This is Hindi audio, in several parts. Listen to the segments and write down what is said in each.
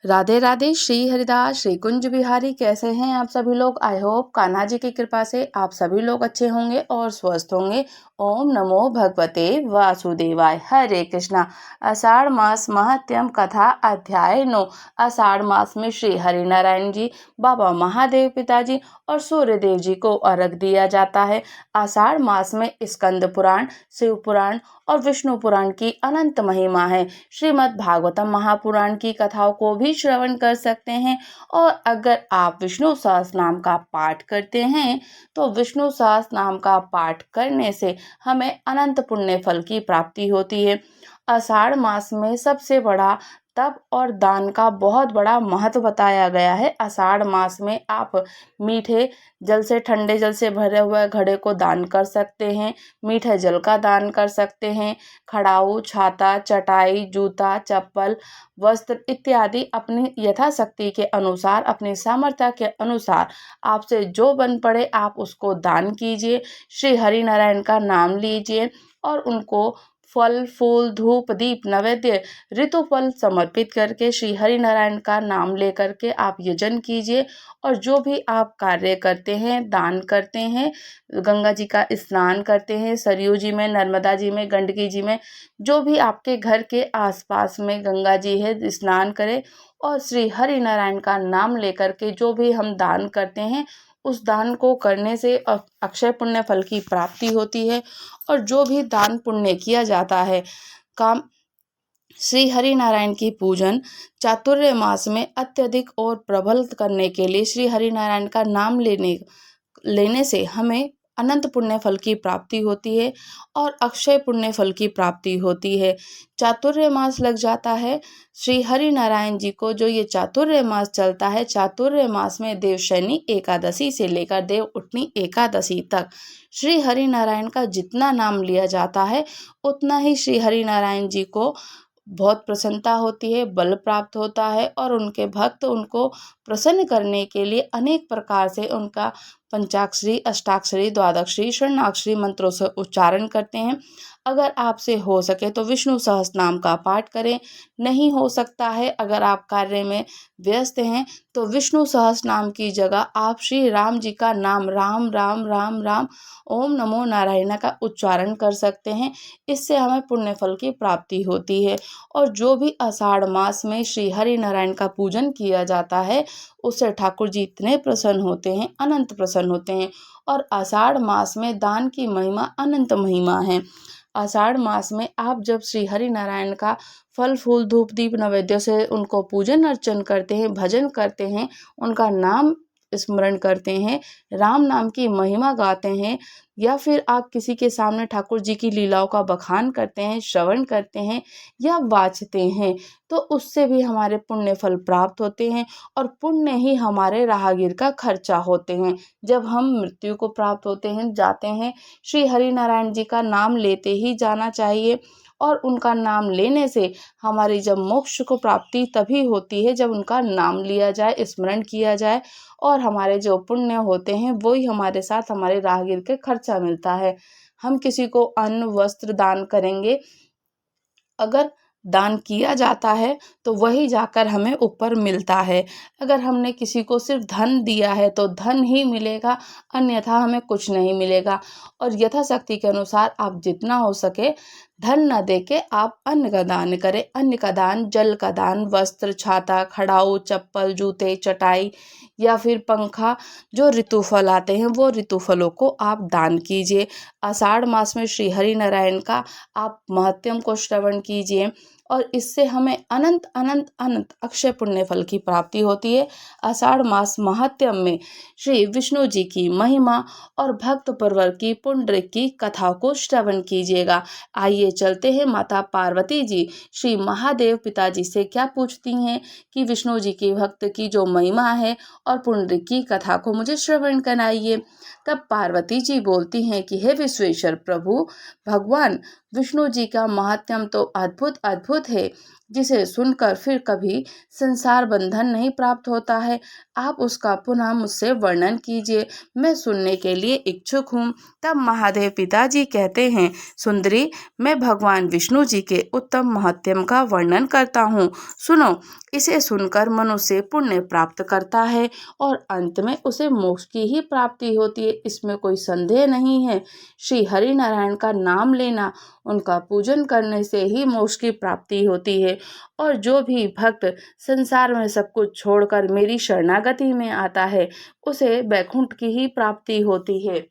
राधे राधे। श्री हरिदास, श्री कुंज बिहारी। कैसे हैं आप सभी लोग? आई होप कान्हा जी की कृपा से आप सभी लोग अच्छे होंगे और स्वस्थ होंगे। ओम नमो भगवते वासुदेवाय। हरे कृष्णा। आषाढ़ मास महात्म्यम कथा अध्याय 9। आषाढ़ मास में श्री हरि नारायण जी, बाबा महादेव पिताजी और सूर्यदेव जी को अर्घ दिया जाता है। आषाढ़ मास में स्कंद पुराण, शिव पुराण और विष्णु पुराण की अनंत महिमा है। श्रीमद् भागवतम महापुराण की कथाओं को भी श्रवण कर सकते हैं। और अगर आप विष्णु सहस्त्रनाम का पाठ करते हैं तो विष्णु सहस्त्रनाम का पाठ करने से हमें अनंत पुण्य फल की प्राप्ति होती है। आषाढ़ मास में सबसे बड़ा तप और दान का बहुत बड़ा महत्व बताया गया है। आषाढ़ मास में आप मीठे जल से, ठंडे जल से भरे हुए घड़े को दान कर सकते हैं, मीठे जल का दान कर सकते हैं, खड़ाऊ, छाता, चटाई, जूता, चप्पल, वस्त्र इत्यादि अपनी यथाशक्ति के अनुसार, अपनी सामर्थ्य के अनुसार आपसे जो बन पड़े आप उसको दान कीजिए। श्री हरि नारायण का नाम लीजिए और उनको फल, फूल, धूप, दीप, नैवेद्य, ऋतुफल समर्पित करके श्री हरि नारायण का नाम लेकर के आप यजन कीजिए। और जो भी आप कार्य करते हैं, दान करते हैं, गंगा जी का स्नान करते हैं, सरयू जी में, नर्मदा जी में, गंडकी जी में, जो भी आपके घर के आसपास में गंगा जी है, स्नान करें और श्री हरि नारायण का नाम लेकर के जो भी हम दान करते हैं उस दान को करने से अक्षय पुण्य फल की प्राप्ति होती है। और जो भी दान पुण्य किया जाता है, काम श्री हरि नारायण की पूजन चातुर्य मास में अत्यधिक और प्रबल करने के लिए श्री हरि नारायण का नाम लेने से हमें अनंत पुण्य फल की प्राप्ति होती है और अक्षय पुण्य फल की प्राप्ति होती है। चातुर्य मास लग जाता है श्री हरि नारायण जी को। जो ये चातुर्य मास चलता है, चातुर्य मास में देवशयनी एकादशी से लेकर देव उठनी एकादशी तक श्री हरि नारायण का जितना नाम लिया जाता है उतना ही श्री हरि नारायण जी को बहुत प्रसन्नता होती है, बल प्राप्त होता है और उनके भक्त उनको प्रसन्न करने के लिए अनेक प्रकार से उनका पंचाक्षरी, अष्टाक्षरी, द्वादक्षरी, षण्णाक्षरी मंत्रों से उच्चारण करते हैं। अगर आपसे हो सके तो विष्णु सहस्त्रनाम का पाठ करें। नहीं हो सकता है, अगर आप कार्य में व्यस्त हैं तो विष्णु सहस्त्रनाम की जगह आप श्री राम जी का नाम राम राम राम राम ओम नमो नारायण का उच्चारण कर सकते हैं। इससे हमें पुण्य फल की प्राप्ति होती है। और जो भी आषाढ़ मास में श्री हरि नारायण का पूजन किया जाता है उससे ठाकुर जी इतने प्रसन्न होते हैं, अनंत प्रसन्न होते हैं। और आषाढ़ मास में दान की महिमा अनंत महिमा है। आषाढ़ मास में आप जब श्री हरि नारायण का फल, फूल, धूप, दीप, नैवेद्य से उनको पूजन अर्चन करते हैं, भजन करते हैं, उनका नाम स्मरण करते हैं, राम नाम की महिमा गाते हैं, या फिर आप किसी के सामने ठाकुर जी की लीलाओं का बखान करते हैं, श्रवण करते हैं या वाचते हैं, तो उससे भी हमारे पुण्य फल प्राप्त होते हैं। और पुण्य ही हमारे राहगीर का खर्चा होते हैं। जब हम मृत्यु को प्राप्त होते हैं, जाते हैं, श्री हरि नारायण जी का नाम लेते ही जाना चाहिए। और उनका नाम लेने से हमारी जब मोक्ष को प्राप्ति तभी होती है जब उनका नाम लिया जाए, स्मरण किया जाए और हमारे जो पुण्य होते हैं वही हमारे साथ हमारे राहगीर के खर्चा मिलता है। हम किसी को अन्न, वस्त्र दान करेंगे, अगर दान किया जाता है तो वही जाकर हमें ऊपर मिलता है। अगर हमने किसी को सिर्फ धन दिया है तो धन ही मिलेगा, अन्यथा हमें कुछ नहीं मिलेगा। और यथाशक्ति के अनुसार आप जितना हो सके धन न देके आप अन्न का दान करें। अन्न का दान, जल का दान, वस्त्र, छाता, खड़ाऊ, चप्पल, जूते, चटाई या फिर पंखा, जो ऋतुफल आते हैं वो ऋतुफलों को आप दान कीजिए। आषाढ़ मास में श्री हरि नारायण का आप महत्म को श्रवण कीजिए और इससे हमें अनंत अनंत अनंत अक्षय पुण्य फल की प्राप्ति होती है। आषाढ़ मास महात्म्य में श्री विष्णु जी की महिमा और भक्त परवर की पुंडरीक की कथा को श्रवण कीजिएगा। आइए चलते हैं, माता पार्वती जी श्री महादेव पिताजी से क्या पूछती हैं कि विष्णु जी की भक्त की जो महिमा है और पुंडरीक की कथा को मुझे श्रवण कराइए। तब पार्वती जी बोलती हैं कि हे विश्वेश्वर प्रभु भगवान, विष्णु जी का महात्म्य तो अद्भुत अद्भुत है, जिसे सुनकर फिर कभी संसार बंधन नहीं प्राप्त होता है। आप उसका पुनः मुझसे वर्णन कीजिए, मैं सुनने के लिए इच्छुक हूँ। तब महादेव पिताजी कहते हैं, सुंदरी, मैं भगवान विष्णु जी के उत्तम महात्म्य का वर्णन करता हूँ, सुनो। इसे सुनकर मनुष्य पुण्य प्राप्त करता है और अंत में उसे मोक्ष की ही प्राप्ति होती है, इसमें कोई संदेह नहीं है। श्री हरि नारायण का नाम लेना, उनका पूजन करने से ही मोक्ष की प्राप्ति होती है। और जो भी भक्त संसार में सब कुछ छोड़कर मेरी शरणागति में आता है, उसे बैकुंठ की ही प्राप्ति होती है।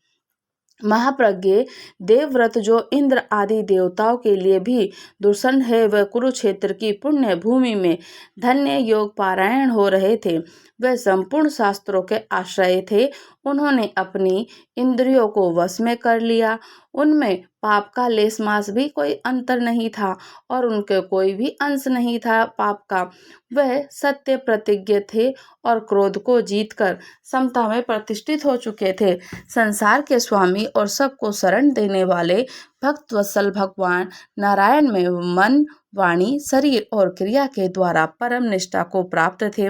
महाप्रज्ञ देवव्रत जो इंद्र आदि देवताओं के लिए भी दुर्सन है, वह कुरुक्षेत्र की पुण्य भूमि में धन्य योग पारायण हो रहे थे। वह संपूर्ण शास्त्रों के आश्रय थे। उन्होंने अपनी इंद्रियों को वश में कर लिया। उनमें पाप का लेस मास भी कोई अंतर नहीं था और उनके कोई भी अंश नहीं था पाप का। वह सत्य प्रतिज्ञ थे और क्रोध को जीतकर समता में प्रतिष्ठित हो चुके थे। संसार के स्वामी और सबको शरण देने वाले भक्त वत्सल भगवान नारायण में मन, वाणी, शरीर और क्रिया के द्वारा परम निष्ठा को प्राप्त थे।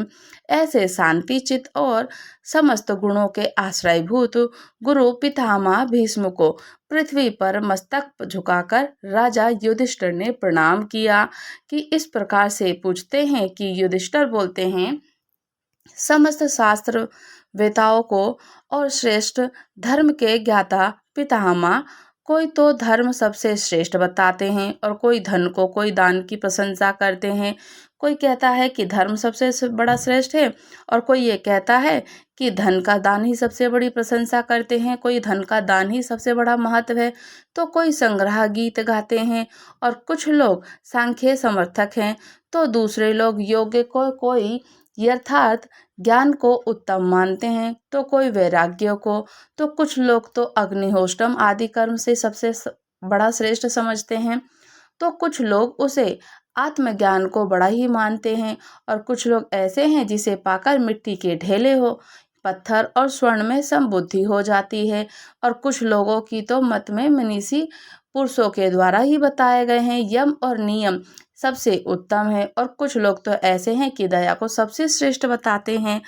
ऐसे शांति चित्त और समस्त गुणों के आश्रयभूत गुरु पितामह भीष्म को पृथ्वी पर मस्तक झुकाकर राजा युधिष्ठिर ने प्रणाम किया। कि इस प्रकार से पूछते हैं कि युधिष्ठिर बोलते हैं, समस्त शास्त्र वेताओं को और श्रेष्ठ धर्म के ज्ञाता पितामह, कोई तो धर्म सबसे श्रेष्ठ बताते हैं और कोई धन को, कोई दान की प्रशंसा करते हैं। कोई कहता है कि धर्म सबसे बड़ा श्रेष्ठ है और कोई ये कहता है कि धन का दान ही सबसे बड़ी प्रशंसा करते हैं, कोई धन का दान ही सबसे बड़ा महत्व है। तो कोई संग्रह गीत गाते हैं और कुछ लोग सांख्य समर्थक हैं, तो दूसरे लोग योग्य को, कोई यथार्थ ज्ञान को उत्तम मानते हैं, तो कोई वैराग्य को, तो कुछ लोग तो अग्निहोत्रम आदि कर्म से सबसे बड़ा श्रेष्ठ समझते हैं, तो कुछ लोग उसे आत्मज्ञान को बड़ा ही मानते हैं और कुछ लोग ऐसे हैं जिसे पाकर मिट्टी के ढेले हो, पत्थर और स्वर्ण में समबुद्धि हो जाती है। और कुछ लोगों की तो मत में मनीषी पुरुषों के द्वारा ही बताए गए हैं यम और नियम सबसे उत्तम है। और कुछ लोग तो ऐसे हैं कि दया को सबसे श्रेष्ठ बताते हैं,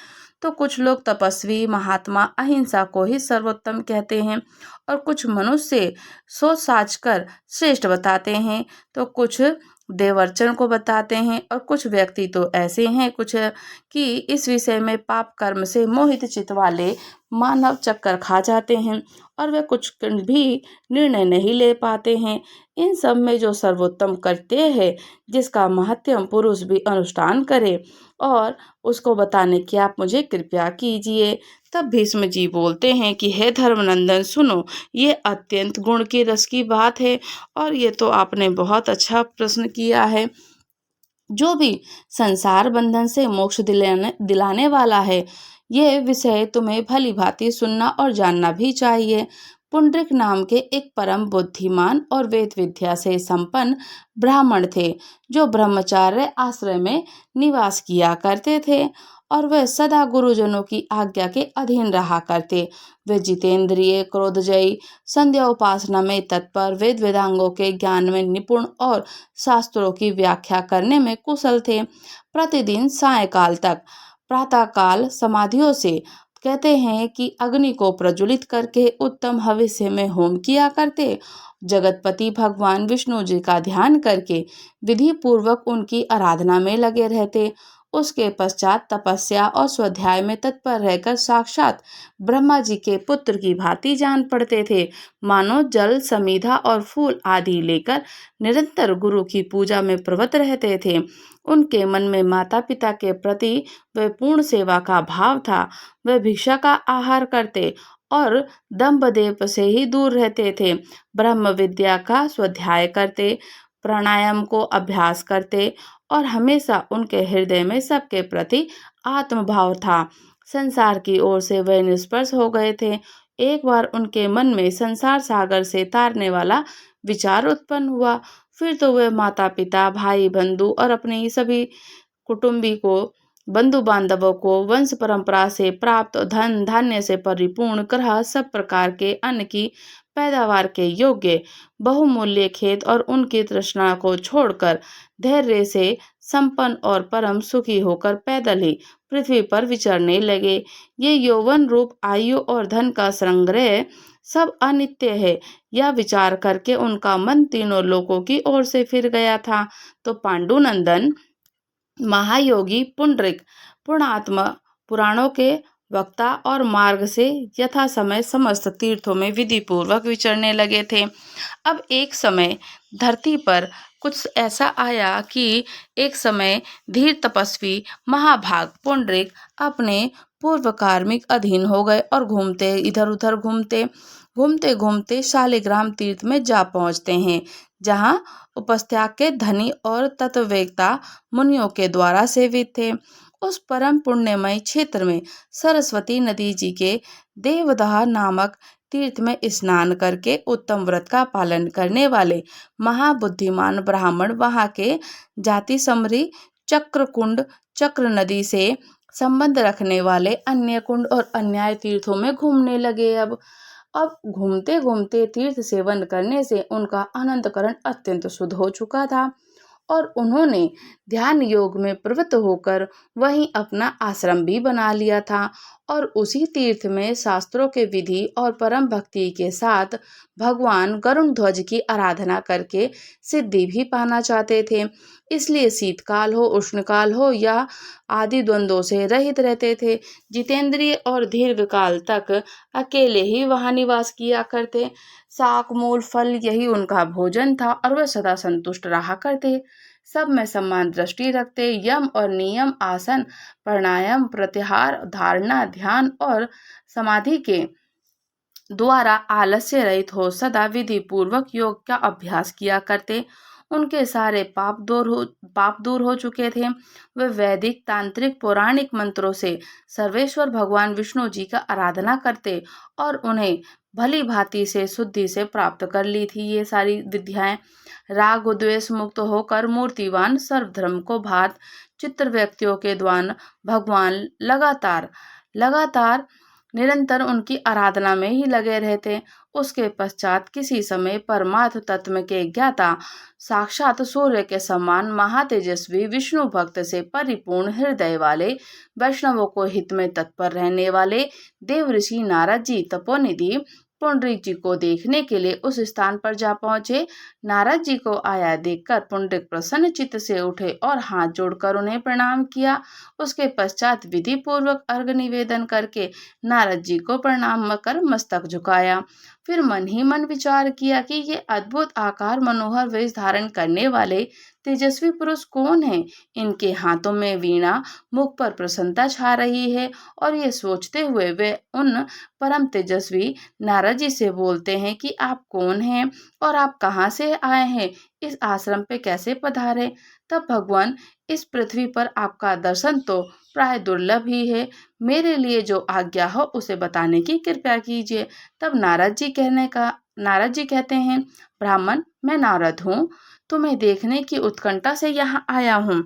तो कुछ लोग तपस्वी, महात्मा, अहिंसा को ही सर्वोत्तम कहते हैं और कुछ मनुष्य सोच साच कर श्रेष्ठ बताते हैं, तो कुछ देवर्चन को बताते हैं और कुछ व्यक्ति तो ऐसे हैं कुछ कि इस विषय में पाप कर्म से मोहित चित्त वाले मानव चक्कर खा जाते हैं और वे कुछ भी निर्णय नहीं ले पाते हैं। इन सब में जो सर्वोत्तम करते हैं, जिसका महत्तम पुरुष भी अनुष्ठान करे, और उसको बताने की आप मुझे कृपया कीजिए। तब भीष्म जी बोलते हैं कि हे धर्मनंदन, सुनो, ये अत्यंत गुण की रस की बात है और ये तो आपने बहुत अच्छा प्रश्न किया है। जो भी संसार बंधन से मोक्ष दिलाने वाला है, ये विषय तुम्हें भली भांति सुनना और जानना भी चाहिए। पुंडरिक नाम के एक परम बुद्धिमान और वेद विद्या से संपन्न ब्राह्मण थे, जो ब्रह्मचार्य आश्रय में निवास किया करते थे और वे सदा गुरुजनों की आज्ञा के अधीन रहा करते। वे जितेंद्रिय, क्रोधजयी, संध्या उपासना में तत्पर, वेद वेदांगों के ज्ञान में निपुण और शास्त्रों की व्याख्या करने में कुशल थे। प्रतिदिन सायंकाल तक प्रातःकाल समाधियों से, कहते हैं कि अग्नि को प्रज्वलित करके उत्तम हविष्य में होम किया करते। जगतपति भगवान विष्णु जी का ध्यान करके विधि पूर्वक उनकी आराधना में लगे रहते। उसके पश्चात तपस्या और स्वाध्याय में तत्पर रहकर साक्षात ब्रह्मा जी के पुत्र की भांति जान पड़ते थे। मानो जल, समीधा और फूल आदि लेकर निरंतर गुरु की पूजा में प्रवृत्त रहते थे। उनके मन में माता पिता के प्रति वह पूर्ण सेवा का भाव था। वह भिक्षा का आहार करते और दंभ देव से ही दूर रहते थे। ब्रह्म विद्या का स्वाध्याय करते, प्राणायाम को अभ्यास करते और हमेशा उनके हृदय में सबके प्रति आत्मभाव था। संसार की ओर से वह निष्पर्ष हो गए थे। एक बार उनके मन में संसार सागर से तारने वाला विचार उत्पन्न हुआ। फिर तो वह माता पिता, भाई बंधु और अपने ही सभी कुटुंबी को, बंधु बांधवों को, वंश परंपरा से प्राप्त धन धान्य से परिपूर्ण ग्रह, सब प्रकार के अन्न की पैदावार के योग्य बहुमूल्य खेत और उनकी तृष्णा को छोड़कर धैर्य से संपन्न और परम सुखी होकर पैदल ही पृथ्वी पर विचरने लगे। ये यौवन रूप आयु और धन का संग्रह सब अनित्य है, यह विचार करके उनका मन तीनों लोकों की ओर से फिर गया था। तो पांडुनंदन महायोगी पुंडरीक पुण्यात्मा पुराणों के वक्ता और मार्ग से यथा समय समस्त तीर्थों में विधि पूर्वक विचरने लगे थे। अब एक समय धरती पर कुछ ऐसा आया कि एक समय धीर तपस्वी महाभाग पुंडरीक अपने पूर्व कार्मिक अधीन हो गए और घूमते इधर उधर घूमते घूमते शालिग्राम तीर्थ में जा पहुंचते हैं, जहां उपस्थ्याग के धनी और तत्ववेत्ता मुनियों के द्वारा सेवित थे। उस परम पुण्यमय क्षेत्र में सरस्वती नदी जी के देवदाह नामक तीर्थ में स्नान करके उत्तम व्रत का पालन करने वाले महाबुद्धिमान ब्राह्मण वहां के जाति समरी चक्रकुंड चक्र नदी से संबंध रखने वाले अन्य कुंड और अन्याय तीर्थों में घूमने लगे। अब घूमते घूमते तीर्थ सेवन करने से उनका अनंतकरण अत्यंत शुद्ध हो चुका था और उन्होंने ध्यान योग में प्रवृत्त होकर वहीं अपना आश्रम भी बना लिया था और उसी तीर्थ में शास्त्रों के विधि और परम भक्ति के साथ भगवान गरुण ध्वज की आराधना करके सिद्धि भी पाना चाहते थे। इसलिए शीतकाल हो उष्णकाल हो या आदि द्वंद्वों से रहित रहते थे। जितेंद्रिय और दीर्घकाल तक अकेले ही वहां निवास किया करते। शाक मूल फल यही उनका भोजन था और वह सदा संतुष्ट रहा करते। सब में समान दृष्टि रखते। यम और नियम आसन प्राणायाम प्रत्याहार धारणा ध्यान और समाधि के द्वारा आलस्य रहित हो सदा विधि पूर्वक योग का अभ्यास किया करते। उनके सारे पाप दूर हो चुके थे। वे वैदिक तांत्रिक पौराणिक मंत्रों से सर्वेश्वर भगवान विष्णु जी का आराधना करते और उन्हें भली भांति से शुद्धि से प्राप्त कर ली थी। ये सारी विद्याएं राग द्वेष मुक्त होकर मूर्तिवान सर्वधर्म को भात चित्र व्यक्तियों के द्वारा भगवान लगातार निरंतर उनकी आराधना में ही लगे रहते। उसके पश्चात किसी समय परमार्थ तत्व के ज्ञाता साक्षात सूर्य के समान महातेजस्वी विष्णु भक्त से परिपूर्ण हृदय वाले वैष्णवों को हित में तत्पर रहने वाले देव ऋषि नारद जी तपोनिधि पुंडरीक जी को देखने के लिए उस स्थान पर जा पहुंचे। नारद जी को आया देखकर पुंडरीक प्रसन्न चित्त से उठे और हाथ जोड़कर उन्हें प्रणाम किया। उसके पश्चात विधि पूर्वक अर्घ्य निवेदन करके नारद जी को प्रणाम कर मस्तक झुकाया। फिर मन ही मन विचार किया कि ये अद्भुत आकार मनोहर वेश धारण करने वाले तेजस्वी पुरुष कौन है। इनके हाथों में वीणा मुख पर प्रसन्नता छा रही है। और ये सोचते हुए वे उन परम तेजस्वी नारद जी से बोलते हैं कि आप कौन हैं और आप कहाँ से आए हैं, इस आश्रम पे कैसे पधारे। तब भगवान इस पृथ्वी पर आपका दर्शन तो प्राय दुर्लभ ही है, मेरे लिए जो आज्ञा हो उसे बताने की कृपा कीजिए। तब नारद जी कहते हैं, ब्राह्मण मैं नारद हूँ, तुम्हें देखने की उत्कंठा से यहाँ आया हूँ।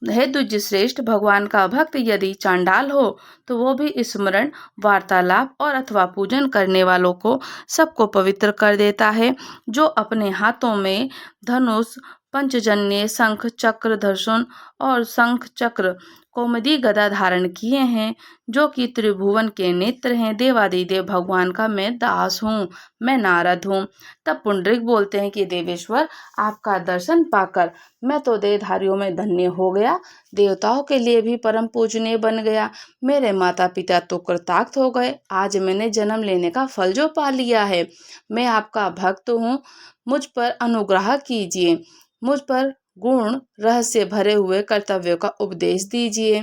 हे द्विज श्रेष्ठ, भगवान का भक्त यदि चांडाल हो तो वो भी स्मरण वार्तालाप और अथवा पूजन करने वालों को सबको पवित्र कर देता है। जो अपने हाथों में धनुष पंचजन्य शंख चक्र धर्षण और शंख चक्र कौमुदी गदा धारण किए हैं, जो कि त्रिभुवन के नेत्र हैं, देवादिदेव भगवान का मैं दास हूँ, मैं नारद हूँ। तब पुंडरीक बोलते हैं कि देवेश्वर, आपका दर्शन पाकर मैं तो देहधारियों में धन्य हो गया, देवताओं के लिए भी परम पूजनीय बन गया। मेरे माता पिता तो कृतार्थ हो गए, आज मैंने जन्म लेने का फल जो पा लिया है। मैं आपका भक्त हूँ, मुझ पर अनुग्रह कीजिए, मुझ पर गुण रहस्य भरे हुए कर्तव्यों का उपदेश दीजिए।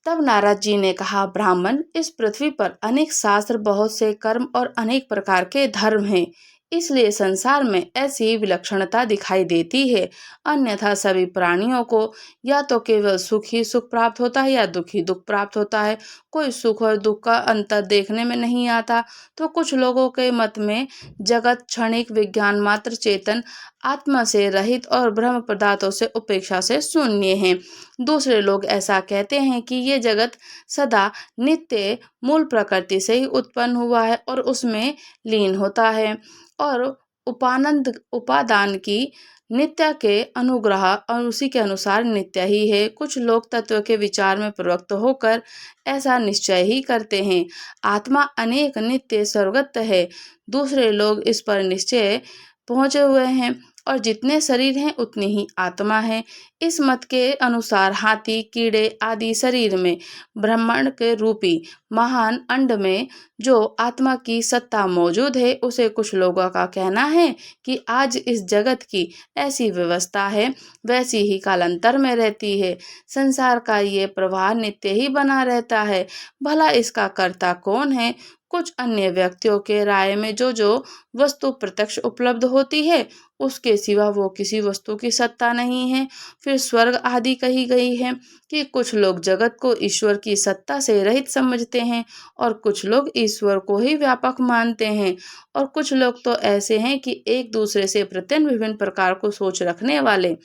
तब नारद जी ने कहा, ब्राह्मण, इस पृथ्वी पर अनेक शास्त्र बहुत से कर्म और अनेक प्रकार के धर्म हैं। इसलिए संसार में ऐसी विलक्षणता दिखाई देती है। अन्यथा सभी प्राणियों को या तो केवल सुख ही सुख प्राप्त होता है या दुख ही दुख प्राप्त होता है। कोई सुख और दुख का अंतर देखने में नहीं आता। तो कुछ लोगों के मत में जगत क्षणिक विज्ञान मात्र चेतन आत्मा से रहित और ब्रह्म पदार्थों से उपेक्षा से शून्य है। दूसरे लोग ऐसा कहते हैं कि ये जगत सदा नित्य मूल प्रकृति से ही उत्पन्न हुआ है और उसमें लीन होता है और उपादान की नित्य के अनुग्रह और उसी के अनुसार नित्य ही है। कुछ लोग तत्व के विचार में प्रवृत्त होकर ऐसा निश्चय ही करते हैं। आत्मा अनेक नित्य सर्वगत है। दूसरे लोग इस पर निश्चय पहुंचे हुए हैं और जितने शरीर हैं उतनी ही आत्मा है। इस मत के अनुसार हाथी, कीड़े आदि शरीर में ब्रह्मांड के रूपी महान अंड में जो आत्मा की सत्ता मौजूद है, उसे कुछ लोगों का कहना है कि आज इस जगत की ऐसी व्यवस्था है, वैसी ही कालांतर में रहती है। संसार का ये प्रवाह नित्य ही बना रहता है। भला इसका कर्ता कौन है? कुछ अन्य व्यक्तियों के राय में जो वस्तु प्रत्यक्ष उपलब्ध होती है, उसके सिवा वो किसी वस्तु की सत्ता नहीं है। फिर स्वर्ग आदि कही गई है कि कुछ लोग जगत को ईश्वर की सत्ता से रहित समझते हैं और कुछ लोग ईश्वर को ही व्यापक मानते हैं और कुछ लोग तो ऐसे हैं कि एक दूसरे से प्रतिन विभिन्न प्रकार को सोच रखने वाले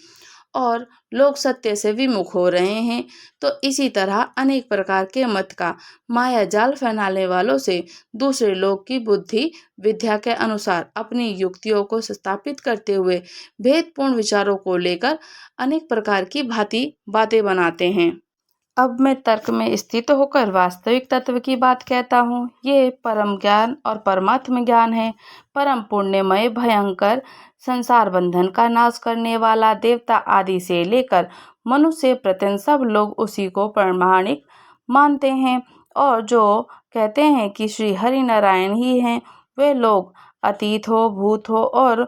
और लोग सत्य से विमुख हो रहे हैं। तो इसी तरह अनेक प्रकार के मत का माया जाल फैलाने वालों से दूसरे लोग की बुद्धि विद्या के अनुसार अपनी युक्तियों को स्थापित करते हुए भेदपूर्ण विचारों को लेकर अनेक प्रकार की भांति बातें बनाते हैं। अब मैं तर्क में स्थित होकर वास्तविक तत्व की बात कहता हूँ। ये परम ज्ञान और परमात्म ज्ञान है। परम पुण्यमय भयंकर संसार बंधन का नाश करने वाला देवता आदि से लेकर मनुष्य प्रत्येक सब लोग उसी को प्रामाणिक मानते हैं और जो कहते हैं कि श्री हरि नारायण ही हैं, वे लोग अतीत हो, भूत हो और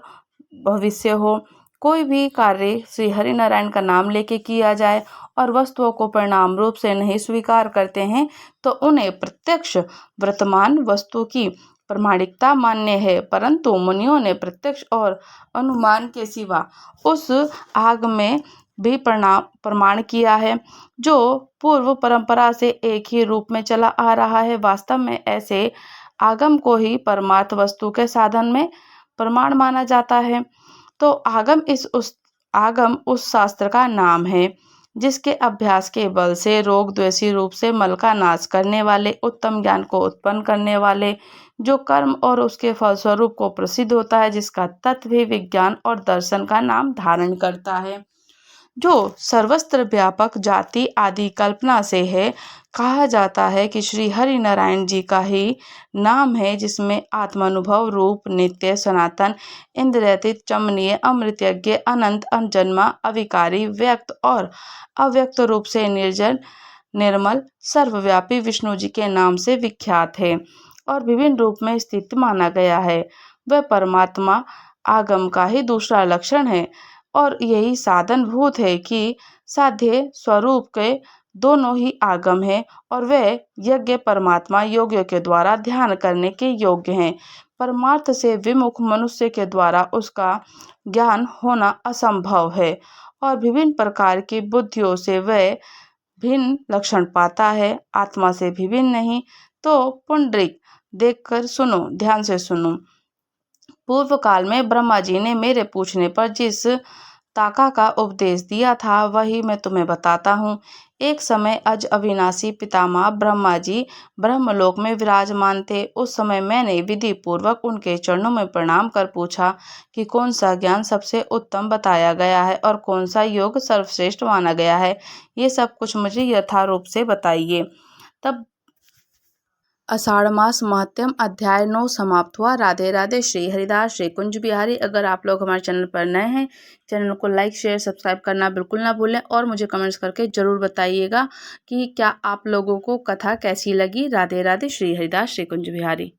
भविष्य हो, कोई भी कार्य श्री हरि नारायण का नाम लेके किया जाए और वस्तुओं को परिणाम रूप से नहीं स्वीकार करते हैं तो उन्हें प्रत्यक्ष वर्तमान वस्तु की प्रामाणिकता मान्य है। परंतु मुनियों ने प्रत्यक्ष और अनुमान के सिवा उस आग में भी प्रमाण किया है जो पूर्व परंपरा से एक ही रूप में चला आ रहा है। वास्तव में ऐसे आगम को ही परमार्थ वस्तु के साधन में प्रमाण माना जाता है। तो आगम उस शास्त्र का नाम है जिसके अभ्यास के बल से रोग द्वेषी रूप से मल का नाश करने वाले, उत्तम ज्ञान को उत्पन्न करने वाले, जो कर्म और उसके फलस्वरूप को प्रसिद्ध होता है, जिसका तत्व ही विज्ञान और दर्शन का नाम धारण करता है, जो सर्वत्र व्यापक जाति आदि कल्पना से है। कहा जाता है कि श्री हरि नारायण जी का ही नाम है जिसमें आत्मानुभव रूप नित्य सनातन इंद्रियातीत चमनीय अमृतज्ञ अनंत अनजन्मा अविकारी व्यक्त और अव्यक्त रूप से निर्जन निर्मल सर्वव्यापी विष्णु जी के नाम से विख्यात है और विभिन्न रूप में स्थित माना गया है। वह परमात्मा आगम का ही दूसरा लक्षण है और यही साधन भूत है कि साध्य स्वरूप के दोनों ही आगम है और वे यज्ञ परमात्मा योगियों के द्वारा ध्यान करने के योग्य हैं। परमार्थ से विमुख मनुष्य के द्वारा उसका ज्ञान होना असंभव है और विभिन्न प्रकार की बुद्धियों से वह भिन्न लक्षण पाता है, आत्मा से भी भिन्न नहीं। तो पुंडरीक देखकर सुनो, ध्यान से सुनो। पूर्व काल में ब्रह्मा जी ने मेरे पूछने पर जिस ताका का उपदेश दिया था वही मैं तुम्हें बताता हूँ। एक समय अज अविनाशी पितामह ब्रह्मा जी ब्रह्मलोक में विराजमान थे। उस समय मैंने विधि पूर्वक उनके चरणों में प्रणाम कर पूछा कि कौन सा ज्ञान सबसे उत्तम बताया गया है और कौन सा योग सर्वश्रेष्ठ माना गया है, ये सब कुछ मुझे यथारूप से बताइए। तब आषाढ़ मास महत्तम अध्याय 9 समाप्त हुआ। राधे राधे। श्री हरिदास, श्री कुंज बिहारी। अगर आप लोग हमारे चैनल पर नए हैं, चैनल को लाइक शेयर सब्सक्राइब करना बिल्कुल ना भूलें और मुझे कमेंट्स करके ज़रूर बताइएगा कि क्या आप लोगों को कथा कैसी लगी। राधे राधे। श्री हरिदास, श्री कुंज बिहारी।